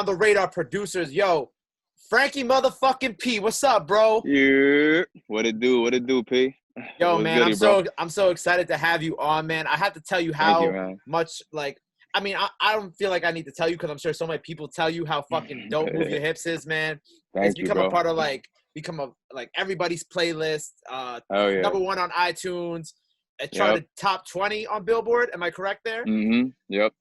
on the radar producers. Yo, Frankie motherfucking P, what's up, bro? Yeah, what it do? What it do, P? Yo, What's man, goody, bro? I'm so excited to have you on, man. I have to tell you Thank you, how man. much I don't feel like I need to tell you because I'm sure so many people tell you how fucking dope Move Your Hips is, man. It's Thank you, become a bro. part of everybody's playlist. Oh yeah. #1 on iTunes. It Yep. charted top 20 on Billboard. Am I correct there? Yep.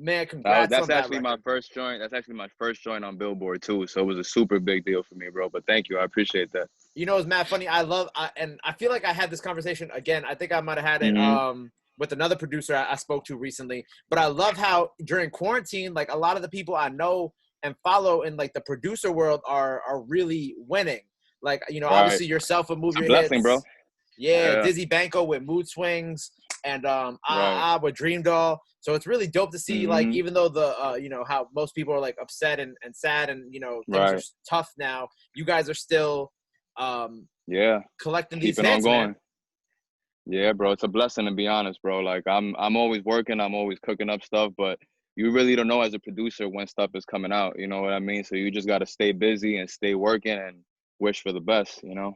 Man, congrats That's on that actually record. my first joint. That's actually my first joint on Billboard too. So it was a super big deal for me, bro. But thank you. I appreciate that. You know, it's mad funny. And I feel like I had this conversation again. I think I might have had it with another producer I spoke to recently. But I love how during quarantine, like a lot of the people I know and follow in like the producer world are really winning. Like, you know, Right. obviously yourself with Move It's a Your blessing, Hits. bro. Yeah, Dizzy Banko with Mood Swings and Right. with Dream Doll. So it's really dope to see, like, even though the you know, how most people are like upset and sad and, you know, things are tough now, you guys are still collecting these Keeping hits, on going. man. Yeah, bro. It's a blessing, to be honest, bro. Like I'm always working, I'm always cooking up stuff, but you really don't know as a producer when stuff is coming out, you know what I mean? So you just gotta stay busy and stay working and wish for the best, you know?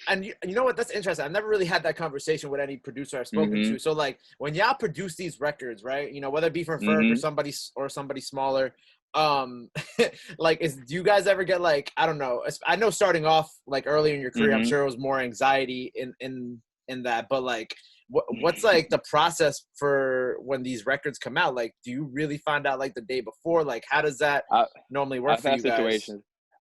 And you know what? That's interesting. I've never really had that conversation with any producer I've spoken to. So like when y'all produce these records, right? You know, whether it be from Ferg or somebody smaller, like do you guys ever get like, I don't know, I know starting off like early in your career, I'm sure it was more anxiety in that, but like what's like the process for when these records come out? Like, do you really find out like the day before? Like, how does that normally work for you guys?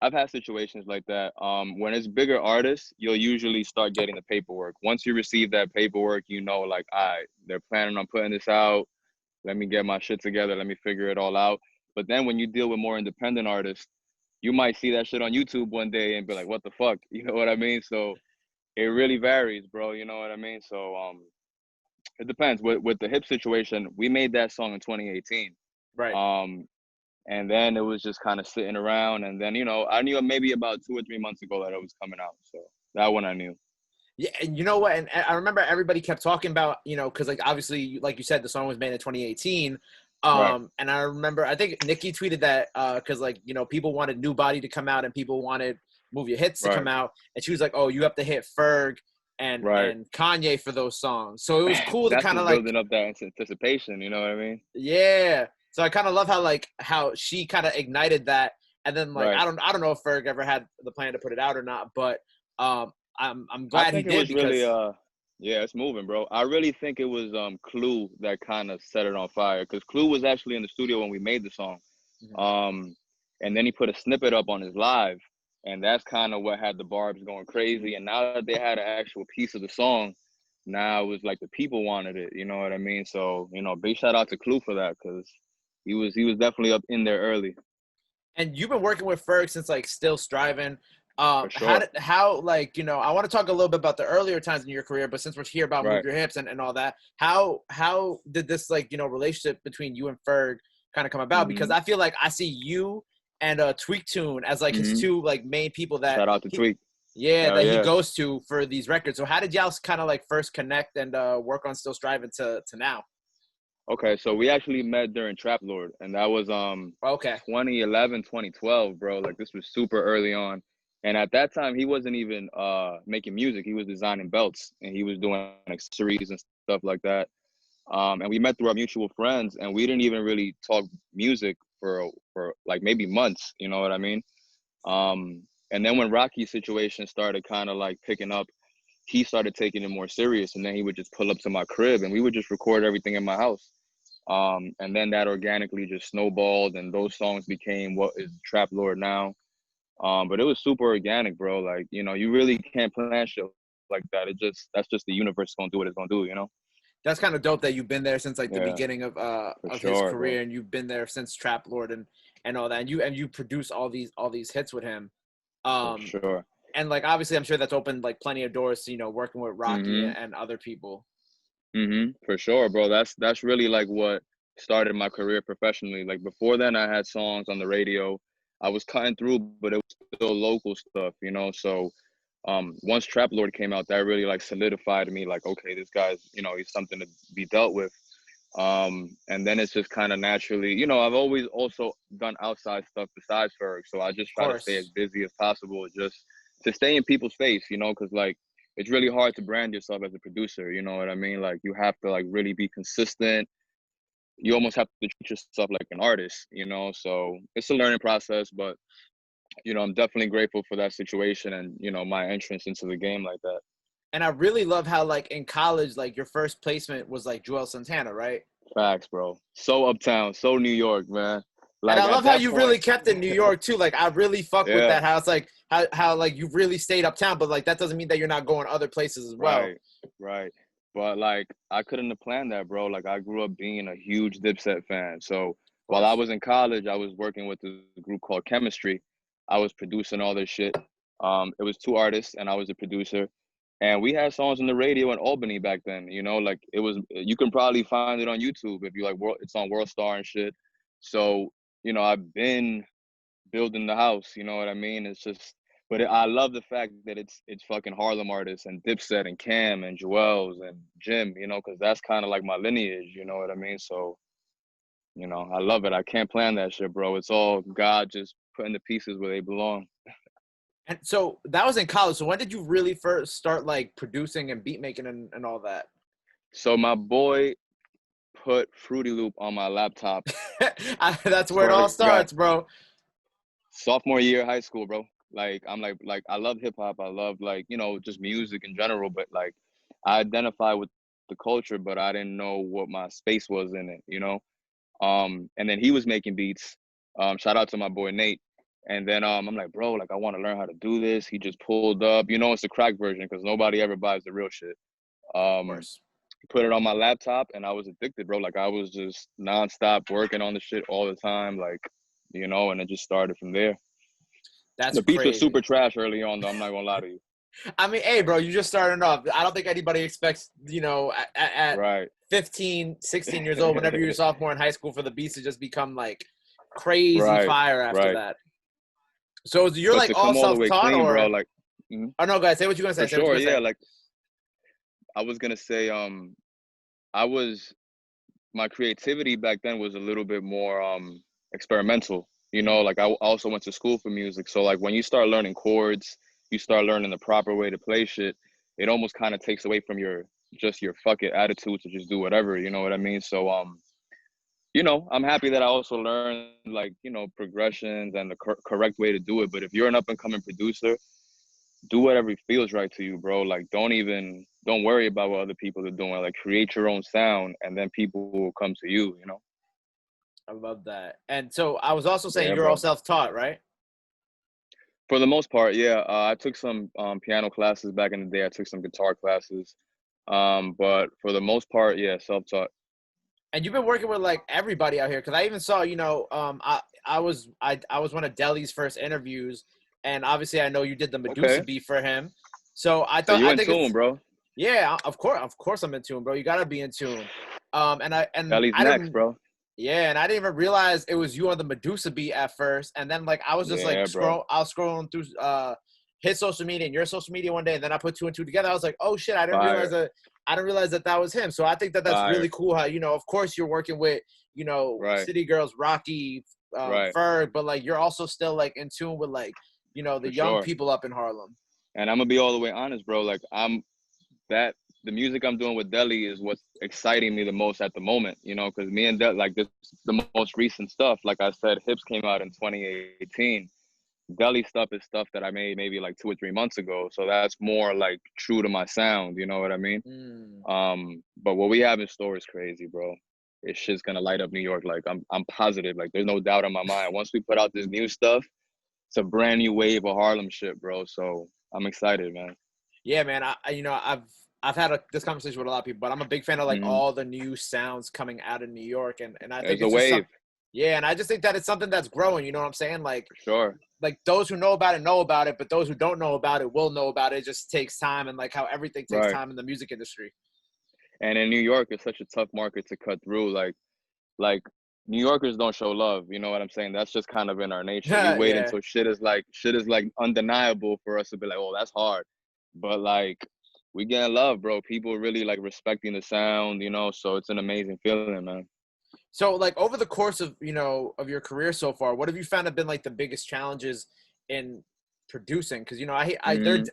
I've had situations like that. When it's bigger artists, you'll usually start getting the paperwork. Once you receive that paperwork, you know, like, all right, they're planning on putting this out. Let me get my shit together. Let me figure it all out. But then when you deal with more independent artists, you might see that shit on YouTube one day and be like, what the fuck? You know what I mean? So it really varies, bro. You know what I mean? So it depends. With the hip situation, we made that song in 2018. Right. And then it was just kind of sitting around. And then, you know, I knew maybe about 2 or 3 months ago that it was coming out. So that one I knew. Yeah, and you know what? And I remember everybody kept talking about, you know, because like obviously, like you said, the song was made in 2018. Right. And I remember, I think Nicki tweeted that because like, you know, people wanted New Body to come out and people wanted Move Your Hits to come out. And she was like, oh, you have to hit Ferg and Kanye for those songs. So it was cool to kind of like building up that anticipation. You know what I mean? Yeah. So I kind of love how she kind of ignited that. And then like, I don't know if Ferg ever had the plan to put it out or not, but I'm glad he did because really yeah, it's moving, bro. I really think it was Clue that kind of set it on fire because Clue was actually in the studio when we made the song. And then he put a snippet up on his live, and that's kind of what had the barbs going crazy. And now that they had an actual piece of the song, now it was like the people wanted it, you know what I mean? So, you know, big shout out to Clue for that because he was definitely up in there early. And you've been working with Ferg since like Still Striving. For sure. How like, you know, I want to talk a little bit about the earlier times in your career, but since we're here about Move Your Hips and all that, how did this like, you know, relationship between you and Ferg kind of come about? Because I feel like I see you and Tweak Tune as like his two like main people that shout out to Tweak. Yeah, he goes to for these records. So how did y'all kind of like first connect and work on Still Striving to now? Okay, so we actually met during Trap Lord, and that was 2011, 2012, bro. Like this was super early on. And at that time he wasn't even making music. He was designing belts and he was doing accessories and stuff like that. And we met through our mutual friends and we didn't even really talk music for like maybe months, you know what I mean? And then when Rocky's situation started kind of like picking up, he started taking it more serious, and then he would just pull up to my crib and we would just record everything in my house. And then that organically just snowballed and those songs became what is Trap Lord now. But it was super organic, bro. Like, you know, you really can't plan shit like that. That's just the universe gonna do what it's gonna do, you know? That's kind of dope that you've been there since like the beginning of his career, bro. and you've been there since Trap Lord and all that, and you produce all these hits with him. For sure. And like obviously, I'm sure that's opened like plenty of doors to, you know, working with Rocky and other people. For sure, bro. That's really like what started my career professionally. Like before then, I had songs on the radio. I was cutting through, but it was still local stuff, you know. So once Trap Lord came out, that really like solidified me. Like, okay, this guy's, you know, he's something to be dealt with. And then it's just kind of naturally, you know, I've always also done outside stuff besides Ferg. So I just try to stay as busy as possible just to stay in people's face, you know, because like it's really hard to brand yourself as a producer, you know what I mean? Like you have to like really be consistent. You almost have to treat yourself like an artist, you know? So it's a learning process, but you know, I'm definitely grateful for that situation and, you know, my entrance into the game like that. And I really love how, like, in college, like, your first placement was, like, Juelz Santana, right? Facts, bro. So uptown, so New York, man. Like, and I love how you really kept in New York, too. Like, I really fuck with that. How it's, like, how, like, you really stayed uptown, but, like, that doesn't mean that you're not going other places as well. Right. But, like, I couldn't have planned that, bro. Like, I grew up being a huge Dipset fan. So while I was in college, I was working with this group called Chemistry. I was producing all this shit. It was 2 artists, and I was a producer. And we had songs on the radio in Albany back then, you know, like it was, you can probably find it on YouTube if you like, it's on World Star and shit. So, you know, I've been building the house, you know what I mean? It's just, but I love the fact that it's fucking Harlem artists and Dipset and Cam and Juelz and Jim, you know, because that's kind of like my lineage, you know what I mean? So, you know, I love it. I can't plan that shit, bro. It's all God just putting the pieces where they belong. And so that was in college. So when did you really first start like producing and beat making and all that? So my boy put Fruity Loop on my laptop. That's where it all starts, bro. Sophomore year of high school, bro. Like I'm like I love hip hop. I love like, you know, just music in general, but like I identify with the culture, but I didn't know what my space was in it, you know? And then he was making beats. Shout out to my boy Nate. And then I'm like, bro, like I want to learn how to do this. He just pulled up, you know, it's the crack version because nobody ever buys the real shit. Put it on my laptop and I was addicted, bro. Like I was just nonstop working on the shit all the time, like, you know, and it just started from there. The beats were super trash early on, though. I'm not gonna lie to you. I mean, hey, bro, you just started off. I don't think anybody expects, you know, at 15, 16 years old, whenever you're a sophomore in high school, for the beats to just become like crazy fire after that. So you're like all self-taught, or bro, like, oh no, guys, say what you're gonna say. For sure, yeah. Like, I was gonna say, my creativity back then was a little bit more experimental. You know, like I also went to school for music, so like when you start learning chords, you start learning the proper way to play shit. It almost kind of takes away from your fuck it attitude to just do whatever. You know what I mean? So you know, I'm happy that I also learned like, you know, progressions and the correct way to do it. But if you're an up and coming producer, do whatever feels right to you, bro. Like don't worry about what other people are doing. Like create your own sound and then people will come to you, you know? I love that. And so I was also saying you're all self-taught, right? For the most part, yeah. I took some piano classes back in the day. I took some guitar classes. But for the most part, yeah, self-taught. And you've been working with like everybody out here, because I even saw, you know, I was one of Deli's first interviews, and obviously I know you did the Medusa beat for him. So I thought, so you in tune, bro. Yeah, of course I'm in tune, bro. You gotta be in tune. Deli's next, bro. Yeah, and I didn't even realize it was you on the Medusa beat at first, and then like I was just I was scrolling through his social media and your social media one day, and then I put 2 and 2 together. I was like, oh shit, I didn't realize that was him. So I think that's really cool how, you know, of course you're working with, you know, City Girls, Rocky, Ferg, but like you're also still like in tune with like, you know, the young people up in Harlem. And I'm gonna be all the way honest, bro. Like the music I'm doing with Deli is what's exciting me the most at the moment, you know, because me and Deli, like this, the most recent stuff. Like I said, Hips came out in 2018. Deli stuff is stuff that I made maybe like 2 or 3 months ago. So that's more like true to my sound, you know what I mean? But what we have in store is crazy, bro. It's just gonna light up New York. Like I'm positive. Like there's no doubt in my mind. Once we put out this new stuff, it's a brand new wave of Harlem shit, bro. So I'm excited, man. Yeah, man. I've had this conversation with a lot of people, but I'm a big fan of like all the new sounds coming out of New York, and I think it's a wave. Yeah, and I just think that it's something that's growing. You know what I'm saying? Like, for sure. Like those who know about it, but those who don't know about it will know about it. It just takes time, and like how everything takes time in the music industry. And in New York, it's such a tough market to cut through. Like New Yorkers don't show love. You know what I'm saying? That's just kind of in our nature. We wait until shit is like undeniable for us to be like, oh, that's hard. But like we getting love, bro. People really like respecting the sound, you know. So it's an amazing feeling, man. So like over the course of, you know, of your career so far, what have you found have been like the biggest challenges in producing? Because, you know,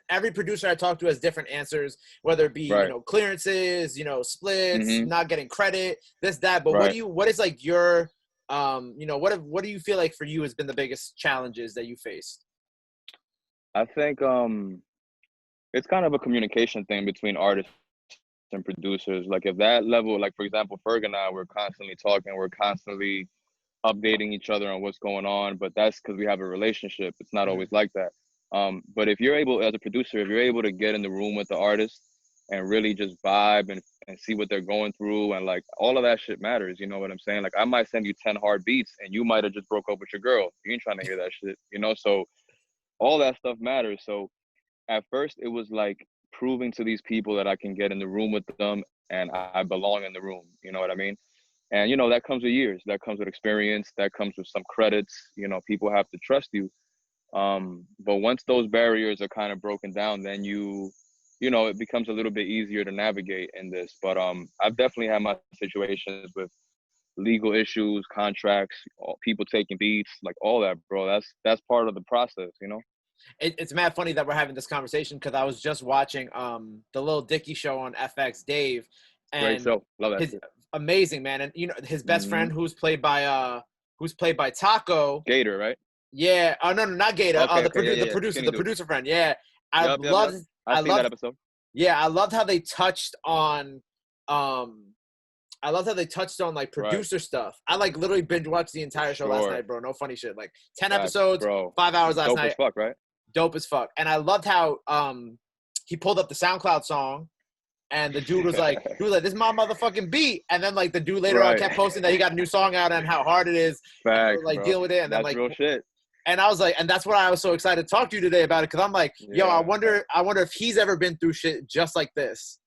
every producer I talk to has different answers, whether it be, you know, clearances, you know, splits, not getting credit, this, that. But what is like your, you know, what do you feel like for you has been the biggest challenges that you faced? I think it's kind of a communication thing between artists and producers. Like if that level, like for example, Ferg and I, we're constantly talking, we're constantly updating each other on what's going on, but that's because we have a relationship. It's not always like that. But if you're able, as a producer, if you're able to get in the room with the artist and really just vibe and see what they're going through, and like all of that shit matters, you know what I'm saying? Like I might send you 10 hard beats and you might have just broke up with your girl. You ain't trying to hear that shit, you know? So all that stuff matters. So at first it was like proving to these people that I can get in the room with them and I belong in the room, you know what I mean? And, you know, that comes with years, that comes with experience, that comes with some credits, you know, people have to trust you. But once those barriers are kind of broken down, then you know, it becomes a little bit easier to navigate in this. But I've definitely had my situations with legal issues, contracts, people taking beats, like all that, bro. That's part of the process, you know? It's mad funny that we're having this conversation because I was just watching the little Dickie show on FX, Dave, and great show. Love that shit. Amazing, man. And you know his best friend who's played by Taco Gator, right? Yeah. Oh no, not Gator. Okay, The the producer friend. Yeah. I loved that episode. Yeah, I loved how they touched on like producer stuff. I like literally binge watched the entire show last night, bro. No funny shit. Like 10 episodes, bro. 5 hours last night. Dope as fuck, right? Dope as fuck. And I loved how he pulled up the SoundCloud song and the dude was like, this is my motherfucking beat. And then like the dude later on kept posting that he got a new song out and how hard it is. Facts, like deal with it. And that's then like real shit. And I was like, and that's why I was so excited to talk to you today about it. Cause I'm like, yo, I wonder if he's ever been through shit just like this.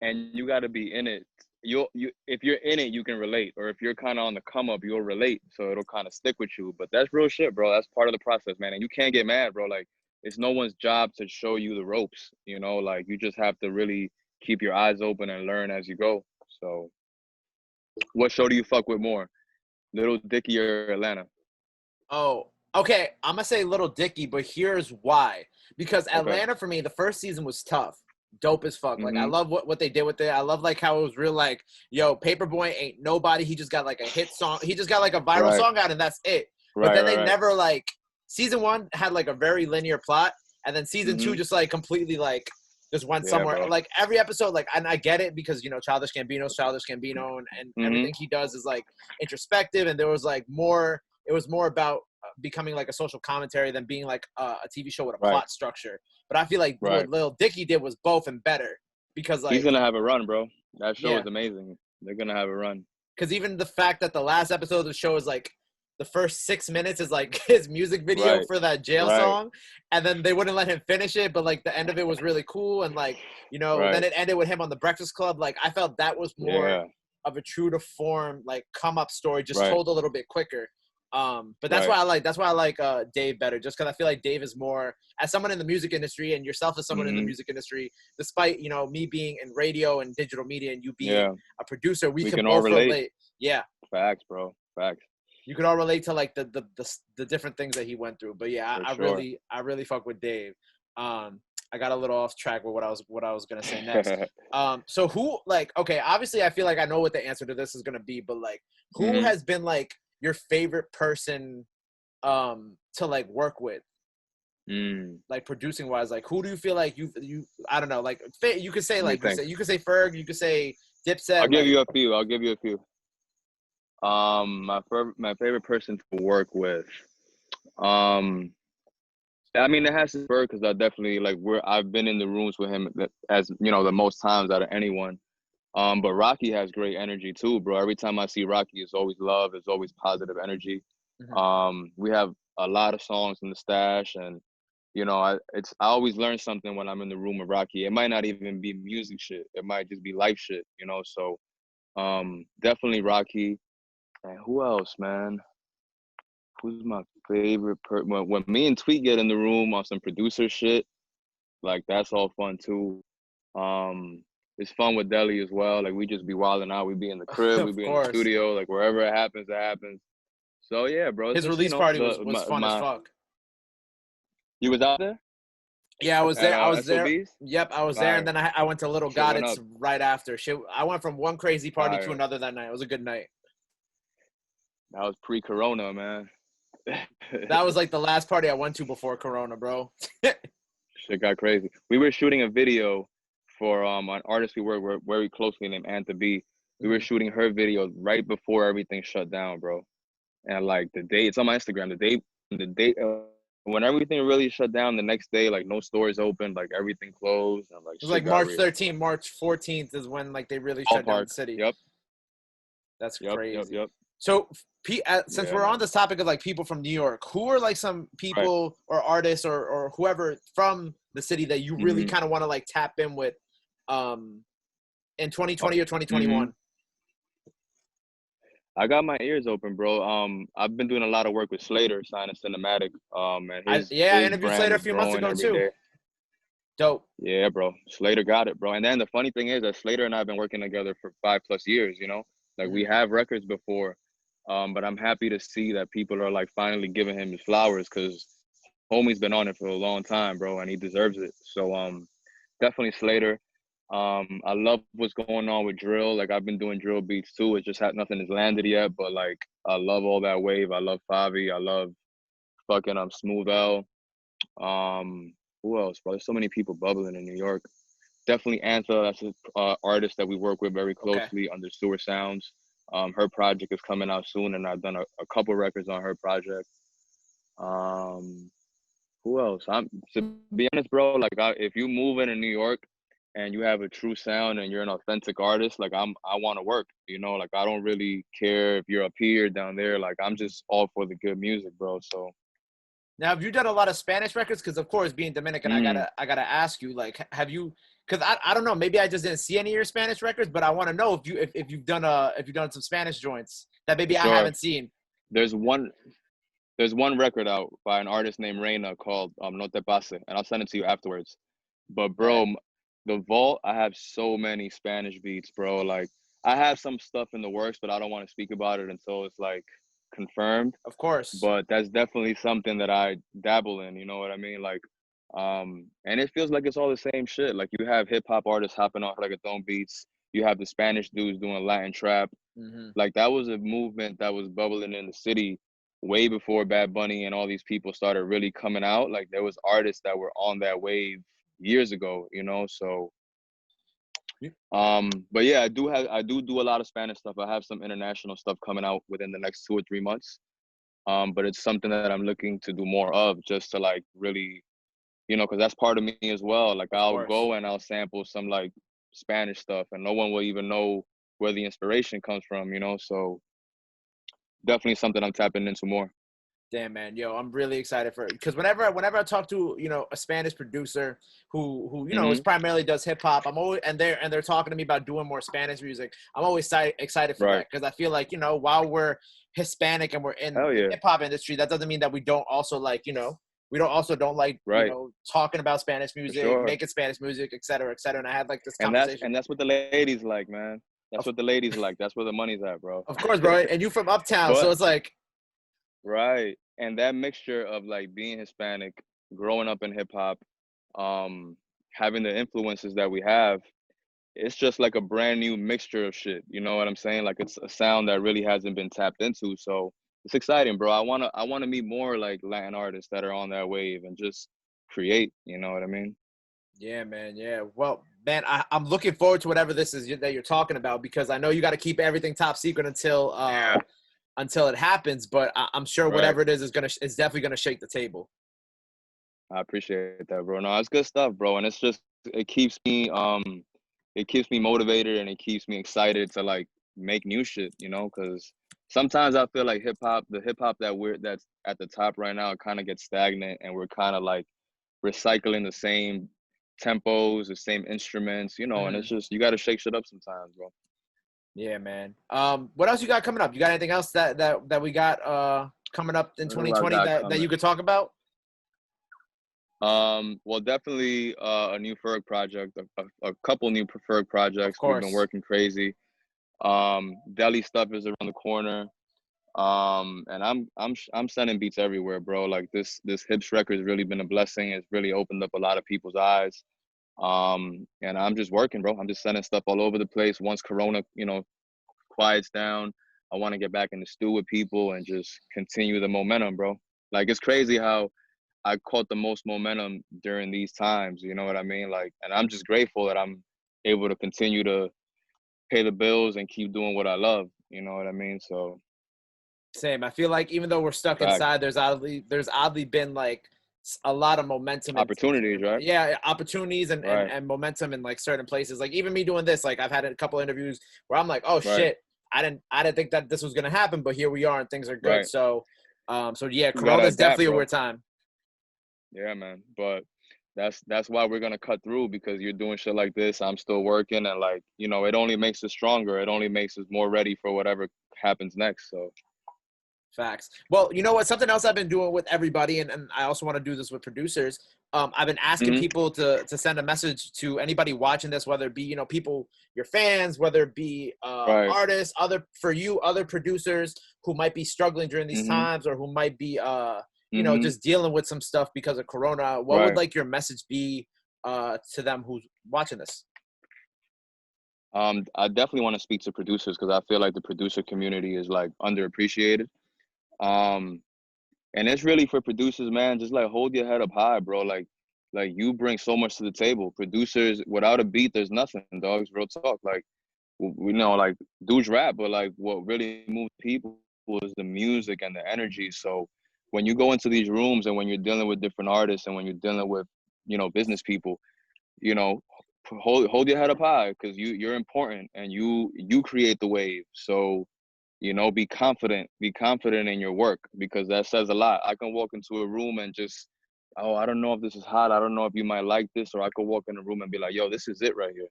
And you got to be in it. If you're in it, you can relate. Or if you're kind of on the come up, you'll relate. So it'll kind of stick with you. But that's real shit, bro. That's part of the process, man. And you can't get mad, bro. Like it's no one's job to show you the ropes, you know, like you just have to really keep your eyes open and learn as you go. So what show do you fuck with more? Little Dickie or Atlanta? Oh, okay. I'm going to say Little Dickie, but here's why. Because Atlanta, for me, the first season was tough. Dope as fuck. Like, I love what they did with it. I love, like, how it was real, like, yo, Paperboy ain't nobody. He just got, like, a hit song. He just got, like, a viral song out, and that's it. But then they never, like, season 1 had, like, a very linear plot, and then season 2 just, like, completely, like, just went somewhere. Bro. Like, every episode, like, and I get it because, you know, Childish Gambino's Childish Gambino, and everything he does is, like, introspective, and there was, like, more – it was more about becoming like a social commentary than being like a TV show with a plot structure. But I feel like what Lil Dickie did was both and better because like he's gonna have a run, bro. That show is amazing. They're gonna have a run. Because even the fact that the last episode of the show is like the first 6 minutes is like his music video for that jail song, and then they wouldn't let him finish it, but like the end of it was really cool, and like you know then it ended with him on the Breakfast Club. Like I felt that was more of a true to form like come up story, just told a little bit quicker. But that's why I like Dave better, just because I feel like Dave is more, as someone in the music industry and yourself as someone in the music industry, despite you know me being in radio and digital media and you being a producer, we can all relate. Yeah, facts, bro, facts. You could all relate to like the different things that he went through. But yeah, I really fuck with Dave. I got a little off track with what I was gonna say next. So who like okay, obviously I feel like I know what the answer to this is gonna be, but like who has been like your favorite person to like work with, like producing wise? Like who do you feel like you I don't know, like you could say like you could say Ferg, you could say Dipset. I'll give you a few. My favorite person to work with. I mean, it has to be Ferg because I definitely like I've been in the rooms with him as you know the most times out of anyone. But Rocky has great energy too, bro. Every time I see Rocky, it's always love, it's always positive energy. We have a lot of songs in the stash, and you know, I always learn something when I'm in the room with Rocky. It might not even be music shit; it might just be life shit, you know. So, definitely Rocky. And who else, man? Who's my favorite person? When me and Tweet get in the room on some producer shit, Like that's all fun too. It's fun with Delhi as well. Like we just be wilding out. We be in the crib. We Of be in the course. studio. Like wherever it happens, it happens. So yeah, bro. It's His just release party was fun as fuck. You was out there? Yeah, I was there. I was there. SOBs? Yep, I was there, and then I went to Little Shit went Goddard's up. right after. I went from one crazy party to Fire. another that night. It was a good night. That was pre-Corona, man. That was like the last party I went to before Corona, bro. Shit got crazy. We were shooting a video for an artist we work very closely named Anta B. We were shooting her video right before everything shut down, bro. And like the day, it's on my Instagram. The day when everything really shut down, the next day, like no stores opened, like everything closed, and like it was like March 13th, March 14th is when like they really shut down the city. Yep. That's crazy. Yep. So, since we're on this topic of like people from New York, who are like some people or artists or whoever from the city that you really kind of want to like tap in with, in 2020 or 2021? I got my ears open, bro. I've been doing a lot of work with Slater, signing Cinematic. And I interviewed Slater a few months ago too. Day. Dope. Yeah, bro. Slater got it, bro. And then the funny thing is that Slater and I have been working together for 5+ years, you know? Like we have records before. But I'm happy to see that people are like finally giving him his flowers because homie's been on it for a long time, bro, and he deserves it. So definitely Slater. I love what's going on with drill. Like I've been doing drill beats too. It just nothing has landed yet, but like I love all that wave. I love Favi. I love fucking Smooth L. Who else, bro? There's so many people bubbling in New York. Definitely Antha. That's an artist that we work with very closely under Sewer Sounds. Her project is coming out soon, and I've done a couple records on her project. Who else? To be honest, bro. Like if you move into New York and you have a true sound and you're an authentic artist, like I want to work, you know, like I don't really care if you're up here, down there, like I'm just all for the good music, bro. So now, have you done a lot of Spanish records? Because of course, being Dominican, I gotta ask you, like, have you? Because I don't know, maybe I just didn't see any of your Spanish records, but I want to know if you've done some Spanish joints that maybe I haven't seen. There's one record out by an artist named Reina called No Te Pase, and I'll send it to you afterwards. But bro, the vault, I have so many Spanish beats, bro. Like I have some stuff in the works, but I don't want to speak about it until it's like confirmed. Of course. But that's definitely something that I dabble in, you know what I mean? Like and it feels like it's all the same shit. Like you have hip hop artists hopping off reggaeton beats, you have the Spanish dudes doing Latin trap. Like that was a movement that was bubbling in the city way before Bad Bunny and all these people started really coming out. Like there was artists that were on that wave years ago, you know. So but yeah, I do a lot of Spanish stuff. I have some international stuff coming out within the next 2 or 3 months. But it's something that I'm looking to do more of, just to like really, you know, because that's part of me as well. Like I'll go and I'll sample some like Spanish stuff and no one will even know where the inspiration comes from, you know. So definitely something I'm tapping into more. Damn, man, yo, I'm really excited for it because whenever I talk to, you know, a Spanish producer who you know is primarily does hip hop, I'm always and they're talking to me about doing more Spanish music. I'm always excited for that because I feel like, you know, while we're Hispanic and we're in the hip hop industry, that doesn't mean that we don't also like, you know, we don't like you know, talking about Spanish music, making Spanish music, et cetera, et cetera. And I had like this conversation. And that's what the ladies like, man. That's what the ladies like. That's where the money's at, bro. Of course, bro. And you from Uptown, so it's like. Right. And that mixture of like being Hispanic, growing up in hip hop, having the influences that we have, it's just like a brand new mixture of shit. You know what I'm saying? Like it's a sound that really hasn't been tapped into. So it's exciting, bro. I wanna meet more like Latin artists that are on that wave and just create, you know what I mean? Yeah, man. Yeah. Well, man, I'm looking forward to whatever this is that you're talking about because I know you got to keep everything top secret until it happens, but I'm sure whatever it is definitely gonna shake the table. I appreciate that, bro. No, it's good stuff, bro. And it's just it keeps me motivated and it keeps me excited to like make new shit, you know, because sometimes I feel like the hip hop that's at the top right now kind of gets stagnant and we're kind of like recycling the same tempos, the same instruments, you know, and it's just you gotta shake shit up sometimes, bro. Yeah, man. What else you got coming up? You got anything else that we got coming up in 2020 that you could talk about? Well, definitely a new Ferg project, a couple new Ferg projects. We've been working crazy. Deli stuff is around the corner. And I'm sending beats everywhere, bro. Like this Hips record has really been a blessing. It's really opened up a lot of people's eyes. And I'm just working, bro. I'm just sending stuff all over the place. Once Corona, quiets down, I want to get back in the stew with people and just continue the momentum, bro. Like it's crazy how I caught the most momentum during these times. You know what I mean? Like, and I'm just grateful that I'm able to continue to pay the bills and keep doing what I love. You know what I mean? So. Same. I feel like even though we're stuck inside, there's oddly been like a lot of momentum, opportunities, right? Yeah, opportunities and momentum in like certain places. Like even me doing this, like I've had a couple interviews where I'm like, oh shit, I didn't think that this was gonna happen, but here we are and things are good. So, yeah, Corona's definitely a weird time. Yeah, man. But that's why we're gonna cut through, because you're doing shit like this. I'm still working, and like it only makes us stronger. It only makes us more ready for whatever happens next. So. Facts. Well, you know what? Something else I've been doing with everybody, and I also want to do this with producers. I've been asking people to send a message to anybody watching this, whether it be people, your fans, whether it be artists, other producers who might be struggling during these times, or who might be just dealing with some stuff because of Corona. What would like your message be to them who's watching this? I definitely want to speak to producers, because I feel like the producer community is like underappreciated. And it's really for producers, man. Just like hold your head up high, bro. Like you bring so much to the table. Producers, without a beat, there's nothing, dogs. Real talk. Like we know, like dudes rap, but like what really moves people is the music and the energy. So when you go into these rooms and when you're dealing with different artists and when you're dealing with business people, hold your head up high, because you're important and you create the wave. So. Be confident in your work, because that says a lot. I can walk into a room and just, oh, I don't know if this is hot. I don't know if you might like this. Or I could walk in a room and be like, yo, this is it right here.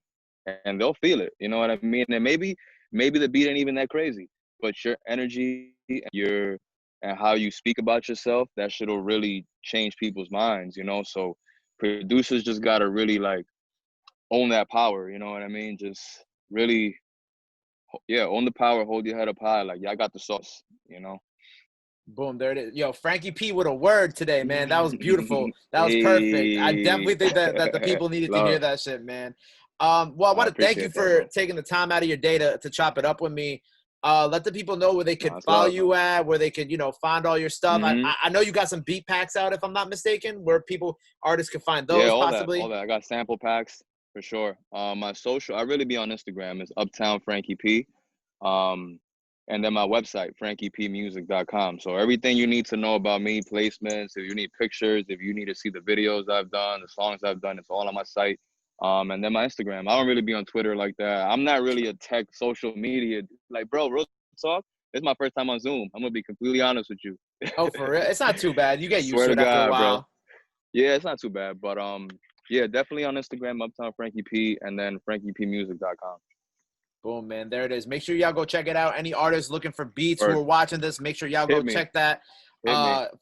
And they'll feel it. You know what I mean? And maybe the beat ain't even that crazy, but your energy and how you speak about yourself, that shit will really change people's minds, So producers just got to really like own that power. You know what I mean? Just really, own the power, hold your head up high. Like, I got the sauce, Boom, there it is. Yo, Frankie P with a word today, man. That was beautiful. That was perfect. I definitely think that the people needed to hear that shit, man. Well, I want to thank you for taking the time out of your day to chop it up with me. Let the people know where they could follow you at, where they could, find all your stuff. I know you got some beat packs out, if I'm not mistaken, where artists can find those possibly. All that. I got sample packs. For sure. My social, I really be on Instagram, is uptown Frankie P. And then my website, frankiepmusic.com. So everything you need to know about me, placements, if you need pictures, if you need to see the videos I've done, the songs I've done, it's all on my site. And then my Instagram. I don't really be on Twitter like that. I'm not really a tech social media. Like, bro, real talk, it's my first time on Zoom. I'm going to be completely honest with you. Oh, for real? It's not too bad. You get used to it after a while. Bro. Yeah, it's not too bad. But yeah, definitely on Instagram, Uptown Frankie P, and then frankiepmusic.com. Boom, man. There it is. Make sure y'all go check it out. Any artists looking for beats who are watching this, make sure y'all go check that.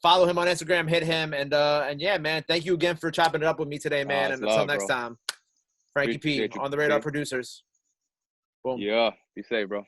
Follow him on Instagram, hit him. And yeah, man, thank you again for chopping it up with me today, man. And until next time, Frankie P on the Radar Producers. Boom. Yeah, be safe, bro.